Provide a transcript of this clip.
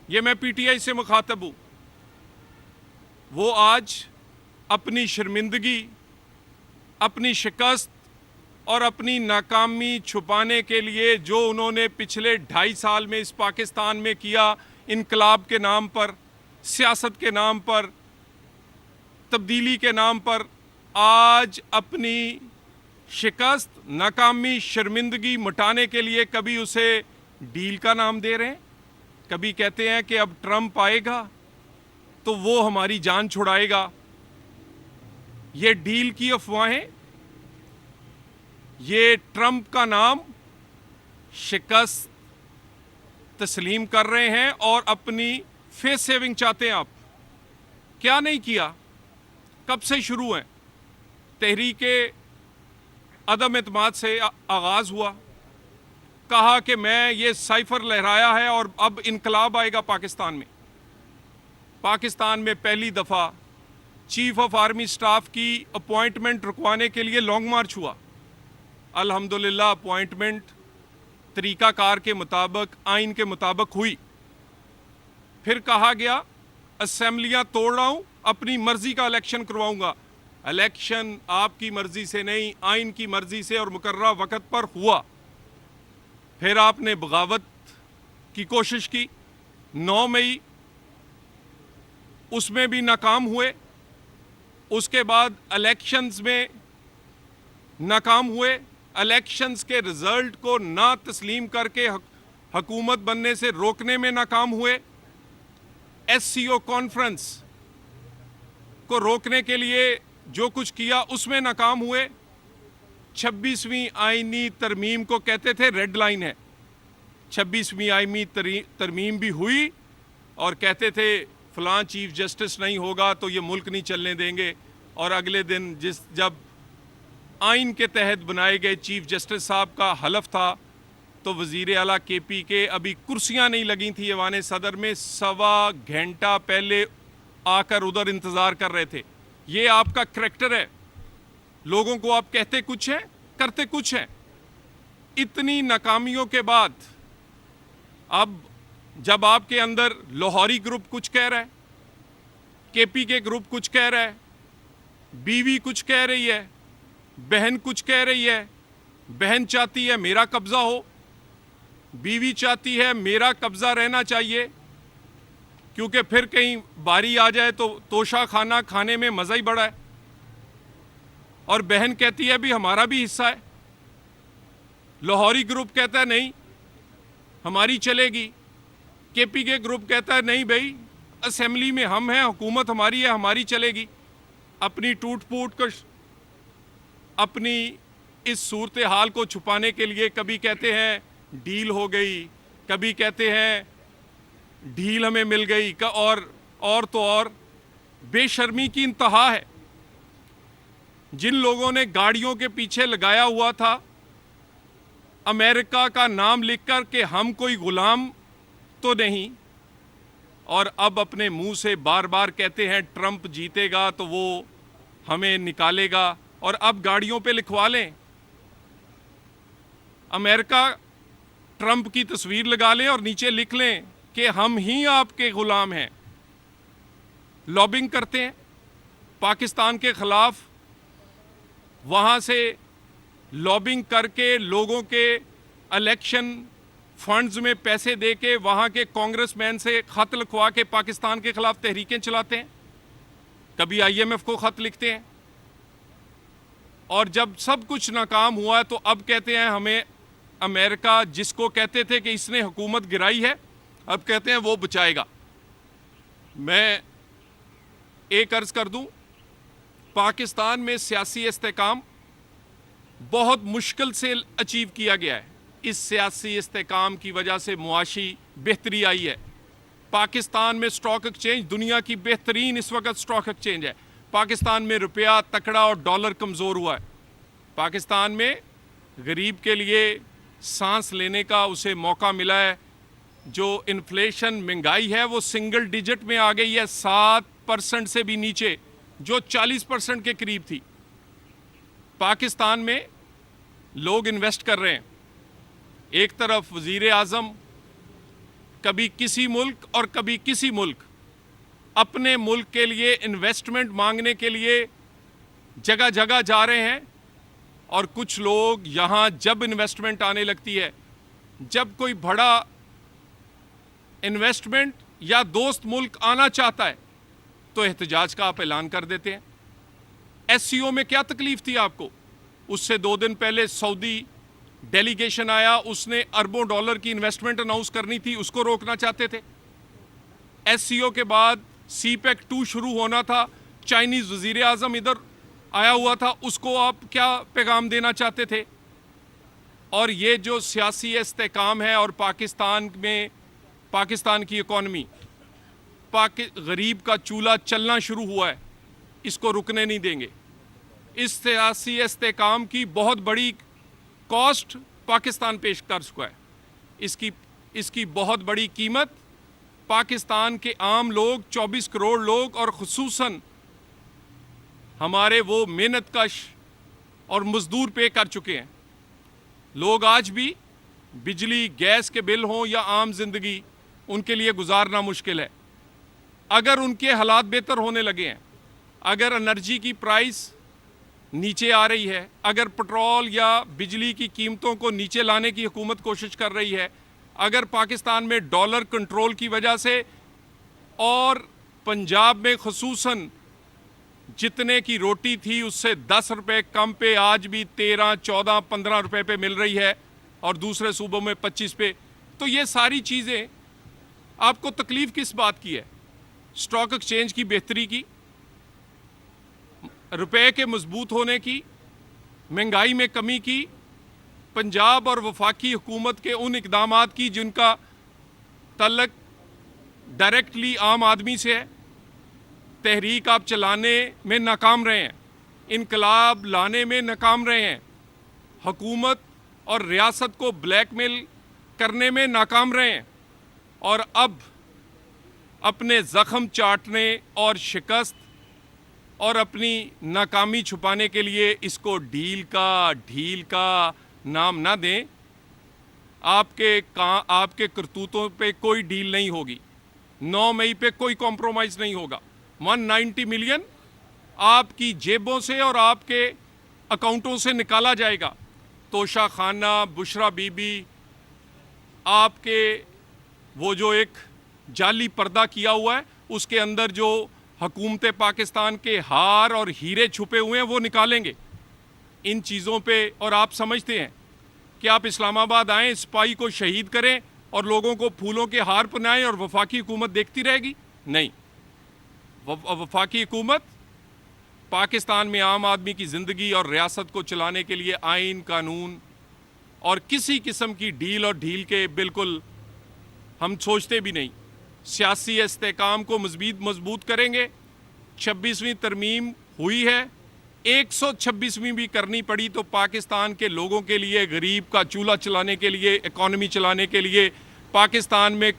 ये मैं पीटीआई से मुखातब हूँ, वो आज अपनी शर्मिंदगी, अपनी शिकस्त और अपनी नाकामी छुपाने के लिए जो उन्होंने पिछले 2.5 साल में इस पाकिस्तान में किया, इनकलाब के नाम पर, सियासत के नाम पर, तब्दीली के नाम पर, आज अपनी शिकस्त, नाकामी, शर्मिंदगी मिटाने के लिए कभी उसे डील का नाम दे रहे हैं, कभी कहते हैं कि अब ट्रंप आएगा तो वो हमारी जान छुड़ाएगा। ये डील की अफवाहें, ये ट्रंप का नाम शिकस्त तस्लीम कर रहे हैं और अपनी फेस सेविंग चाहते हैं। आप क्या नहीं किया, कब से शुरू है? तहरीके अदम एतमाद से आगाज हुआ, कहा कि मैं ये साइफर लहराया है और अब इनकलाब आएगा पाकिस्तान में। पाकिस्तान में पहली दफ़ा चीफ ऑफ आर्मी स्टाफ की अपॉइंटमेंट रुकवाने के लिए लॉन्ग मार्च हुआ। अल्हम्दुलिल्लाह अपॉइंटमेंट तरीक़ाकार के मुताबिक, आइन के मुताबिक हुई। फिर कहा गया असेंबलियां तोड़ रहा हूं, अपनी मर्जी का इलेक्शन करवाऊंगा। इलेक्शन आपकी मर्जी से नहीं, आइन की मर्जी से और मुकर्ररा वक़्त पर हुआ। फिर आपने बगावत की कोशिश की 9 मई, उसमें भी नाकाम हुए। उसके बाद इलेक्शंस में नाकाम हुए। इलेक्शंस के रिजल्ट को ना तस्लीम करके हुकूमत बनने से रोकने में नाकाम हुए। एससीओ कॉन्फ्रेंस को रोकने के लिए जो कुछ किया उसमें नाकाम हुए। 26वीं आईनी तरमीम को कहते थे रेड लाइन है। 26वीं आईनी तरमीम भी हुई और कहते थे फलां चीफ जस्टिस नहीं होगा तो ये मुल्क नहीं चलने देंगे। और अगले दिन जब आइन के तहत बनाए गए चीफ जस्टिस साहब का हलफ था तो वज़ीर आला केपी के अभी कुर्सियां नहीं लगी थी ऐवान सदर में, 1.25 घंटा पहले आकर उधर इंतज़ार कर रहे थे। ये आपका करैक्टर है। लोगों को आप कहते कुछ हैं, करते कुछ हैं। इतनी नाकामियों के बाद अब जब आपके अंदर लाहौरी ग्रुप कुछ कह रहा है, केपी के ग्रुप कुछ कह रहा है, बीवी कुछ कह रही है, बहन कुछ कह रही है। बहन चाहती है मेरा कब्जा हो, बीवी चाहती है मेरा कब्जा रहना चाहिए, क्योंकि फिर कहीं बारी आ जाए तो तोशा खाना खाने में मज़ा ही बड़ा है। और बहन कहती है भी हमारा भी हिस्सा है। लाहौरी ग्रुप कहता है नहीं हमारी चलेगी। केपी के ग्रुप कहता है नहीं भाई, असेंबली में हम हैं, हुकूमत हमारी है, हमारी चलेगी। अपनी टूट फूट को, अपनी इस सूरत हाल को छुपाने के लिए कभी कहते हैं डील हो गई, कभी कहते हैं ढील हमें मिल गई का, और तो और बेशर्मी की इंतहा है। जिन लोगों ने गाड़ियों के पीछे लगाया हुआ था अमेरिका का नाम लिखकर कि हम कोई गुलाम तो नहीं, और अब अपने मुंह से बार बार कहते हैं ट्रंप जीतेगा तो वो हमें निकालेगा, और अब गाड़ियों पे लिखवा लें अमेरिका ट्रंप की तस्वीर लगा लें और नीचे लिख लें कि हम ही आपके गुलाम हैं। लॉबिंग करते हैं पाकिस्तान के खिलाफ, वहाँ से लॉबिंग करके लोगों के इलेक्शन फंड्स में पैसे दे के वहाँ के कांग्रेसमैन से ख़त लिखवा के पाकिस्तान के खिलाफ तहरीकें चलाते हैं। कभी आईएमएफ को ख़त लिखते हैं, और जब सब कुछ नाकाम हुआ तो अब कहते हैं हमें अमेरिका, जिसको कहते थे कि इसने हुकूमत गिराई है, अब कहते हैं वो बचाएगा। मैं एक अर्ज़ कर दूं, पाकिस्तान में सियासी इस्तेकाम बहुत मुश्किल से अचीव किया गया है। इस सियासी इस्तेकाम की वजह से मुआशी बेहतरी आई है। पाकिस्तान में स्टॉक एक्सचेंज दुनिया की बेहतरीन इस वक्त स्टॉक एक्सचेंज है। पाकिस्तान में रुपया तकड़ा और डॉलर कमज़ोर हुआ है। पाकिस्तान में गरीब के लिए सांस लेने का उसे मौका मिला है। जो इन्फ्लेशन, महंगाई है वो सिंगल डिजिट में आ गई है, 7% से भी नीचे, जो 40% के करीब थी। पाकिस्तान में लोग इन्वेस्ट कर रहे हैं। एक तरफ वज़ीर आज़म कभी किसी मुल्क और कभी किसी मुल्क अपने मुल्क के लिए इन्वेस्टमेंट मांगने के लिए जगह जगह जा रहे हैं। और कुछ लोग यहाँ जब इन्वेस्टमेंट आने लगती है, जब कोई बड़ा इन्वेस्टमेंट या दोस्त मुल्क आना चाहता है, तो एहतजाज का आप ऐलान कर देते हैं। एससीओ में क्या तकलीफ थी आपको? उससे 2 दिन पहले सऊदी डेलीगेशन आया, उसने अरबों डॉलर की इन्वेस्टमेंट अनाउंस करनी थी, उसको रोकना चाहते थे। एससीओ के बाद सीपेक 2 शुरू होना था, चाइनीज वजीर आजम इधर आया हुआ था, उसको आप क्या पैगाम देना चाहते थे? और ये जो सियासी इस्तेकाम है और पाकिस्तान में पाकिस्तान की इकॉनमी, गरीब का चूल्हा चलना शुरू हुआ है, इसको रुकने नहीं देंगे। इस सियासी इस्तेकाम की बहुत बड़ी कॉस्ट पाकिस्तान पेश कर चुका है। इसकी बहुत बड़ी कीमत पाकिस्तान के आम लोग, 24 करोड़ लोग और खुसूसन हमारे वो मेहनतकश और मजदूर पे कर चुके हैं। लोग आज भी बिजली गैस के बिल हों या आम जिंदगी, उनके लिए गुजारना मुश्किल है। अगर उनके हालात बेहतर होने लगे हैं, अगर एनर्जी की प्राइस नीचे आ रही है, अगर पेट्रोल या बिजली की कीमतों को नीचे लाने की हुकूमत कोशिश कर रही है, अगर पाकिस्तान में डॉलर कंट्रोल की वजह से और पंजाब में खुसूसन जितने की रोटी थी उससे 10 रुपये कम पे आज भी 13, 14, 15 रुपये पे मिल रही है और दूसरे सूबों में 25 पे, तो ये सारी चीज़ें आपको तकलीफ़ किस बात की है? स्टॉक एक्सचेंज की बेहतरी की, रुपए के मजबूत होने की, महंगाई में कमी की, पंजाब और वफाकी हुकूमत के उन इकदामात की जिनका तल्लक डायरेक्टली आम आदमी से है। तहरीक आप चलाने में नाकाम रहे हैं, इनकलाब लाने में नाकाम रहे हैं, हुकूमत और रियासत को ब्लैकमेल करने में नाकाम रहे हैं, और अब अपने ज़ख्म चाटने और शिकस्त और अपनी नाकामी छुपाने के लिए इसको ढील का नाम ना दें। आपके करतूतों पे कोई डील नहीं होगी। 9 मई पे कोई कॉम्प्रोमाइज़ नहीं होगा। 190 मिलियन आपकी जेबों से और आपके अकाउंटों से निकाला जाएगा। तोशा खाना, बुशरा बीबी, आपके वो जो एक जाली पर्दा किया हुआ है उसके अंदर जो हुकूमत पाकिस्तान के हार और हीरे छुपे हुए हैं वो निकालेंगे। इन चीज़ों पे, और आप समझते हैं कि आप इस्लामाबाद आएँ, सिपाही को शहीद करें और लोगों को फूलों के हार पहनाएं और वफाकी हुकूमत देखती रहेगी? नहीं। वफाकी हुकूमत पाकिस्तान में आम आदमी की ज़िंदगी और रियासत को चलाने के लिए आइन, कानून और किसी किस्म की डील और ढील के बिल्कुल हम सोचते भी नहीं। सियासी इस्तेकाम को मजबूत करेंगे। 26वीं तरमीम हुई है, 126वीं भी करनी पड़ी तो पाकिस्तान के लोगों के लिए, गरीब का चूल्हा चलाने के लिए, इकॉनमी चलाने के लिए, पाकिस्तान में